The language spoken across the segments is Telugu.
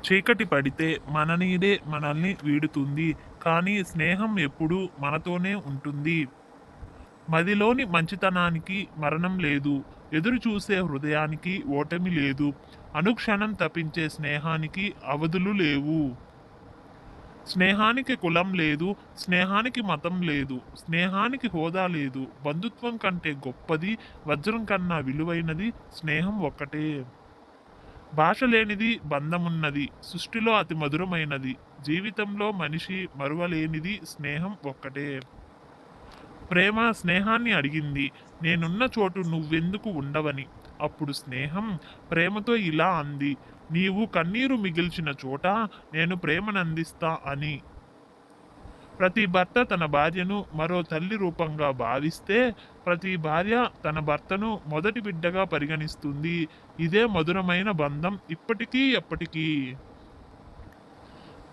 చీకటి పడితే మన నీడే మనల్ని వీడుతుంది. కానీ స్నేహం ఎప్పుడూ మనతోనే ఉంటుంది. మదిలోని మంచితనానికి మరణం లేదు. ఎదురు చూసే హృదయానికి ఓటమి లేదు. అనుక్షణం తపించే స్నేహానికి అవధులు లేవు. స్నేహానికి కులం లేదు. స్నేహానికి మతం లేదు. స్నేహానికి హోదా లేదు. బంధుత్వం కంటే గొప్పది, వజ్రం కన్నా విలువైనది స్నేహం ఒక్కటే. భాష లేనిది బంధమున్నది. సృష్టిలో అతి మధురమైనది. జీవితంలో మనిషి మరువలేనిది స్నేహం ఒక్కటే. ప్రేమ స్నేహాన్ని అడిగింది, నేనున్న చోటు నువ్వెందుకు ఉండవని. అప్పుడు స్నేహం ప్రేమతో ఇలా అంది, నీవు కన్నీరు మిగిల్చిన చోట నేను ప్రేమనందిస్తా అని. ప్రతి భర్త తన భార్యను మరో తల్లి రూపంగా భావిస్తే, ప్రతి భార్య తన భర్తను మొదటి బిడ్డగా పరిగణిస్తుంది. ఇదే మధురమైన బంధం ఇప్పటికీ ఎప్పటికీ.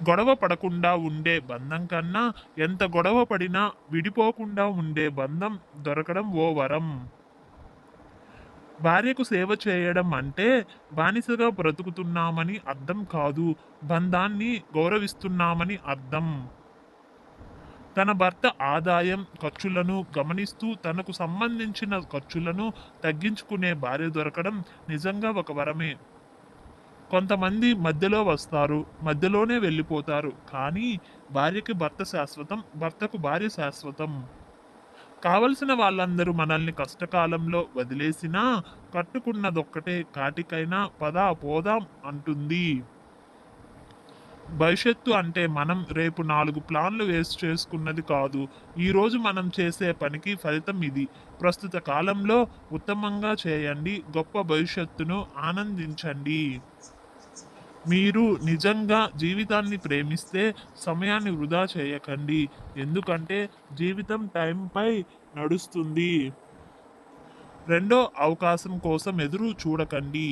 గొడవ పడకుండా ఉండే బంధం కన్నా ఎంత గొడవ పడినా విడిపోకుండా ఉండే బంధం దొరకడం ఓ వరం. భార్యకు సేవ చేయడం అంటే బానిసగా బ్రతుకుతున్నామని అర్థం కాదు, బంధాన్ని గౌరవిస్తున్నామని అర్థం. తన భర్త ఆదాయం, ఖర్చులను గమనిస్తూ తనకు సంబంధించిన ఖర్చులను తగ్గించుకునే భార్య దొరకడం నిజంగా ఒక వరమే. కొంతమంది మధ్యలో వస్తారు, మధ్యలోనే వెళ్ళిపోతారు. కానీ భార్యకి భర్త శాశ్వతం, భర్తకు భార్య శాశ్వతం. కావలసిన వాళ్ళందరూ మనల్ని కష్టకాలంలో వదిలేసినా కట్టుకున్నదొక్కటే కాటికైనా పద పోదాం అంటుంది. భవిష్యత్తు అంటే మనం రేపు 4 ప్లాన్లు వేసి చేసుకున్నది కాదు. ఈరోజు మనం చేసే పనికి ఫలితం ఇది. ప్రస్తుత కాలంలో ఉత్తమంగా చేయండి, గొప్ప భవిష్యత్తును ఆనందించండి. మీరు నిజంగా జీవితాన్ని ప్రేమిస్తే సమయాన్ని వృధా చేయకండి. ఎందుకంటే జీవితం టైంపై నడుస్తుంది. రెండో అవకాశం కోసం ఎదురు చూడకండి.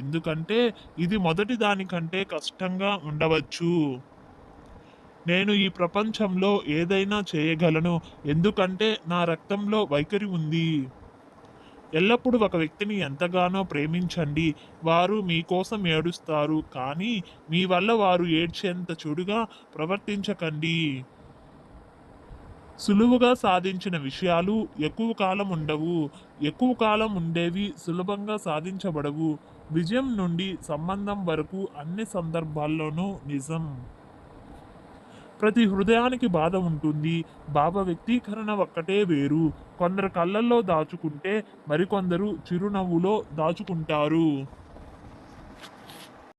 ఎందుకంటే ఇది మొదటి దానికంటే కష్టంగా ఉండవచ్చు. నేను ఈ ప్రపంచంలో ఏదైనా చేయగలను. ఎందుకంటే నా రక్తంలో వైఖరి ఉంది. ఎల్లప్పుడూ ఒక వ్యక్తిని ఎంతగానో ప్రేమించండి. వారు మీకోసం ఏడుస్తారు. కానీ మీ వల్ల వారు ఏడ్చేంత చెడుగా ప్రవర్తించకండి. సులువుగా సాధించిన విషయాలు ఎక్కువ కాలం ఉండవు. ఎక్కువ కాలం ఉండేవి సులభంగా సాధించబడవు. విజయం నుండి సంబంధం వరకు అన్ని సందర్భాల్లోనూ నిజం. ప్రతి హృదయానికి బాధ ఉంటుంది. భావ వ్యక్తీకరణ ఒక్కటే వేరు. కొందరు కళ్ళల్లో దాచుకుంటే మరికొందరు చిరునవ్వులో దాచుకుంటారు.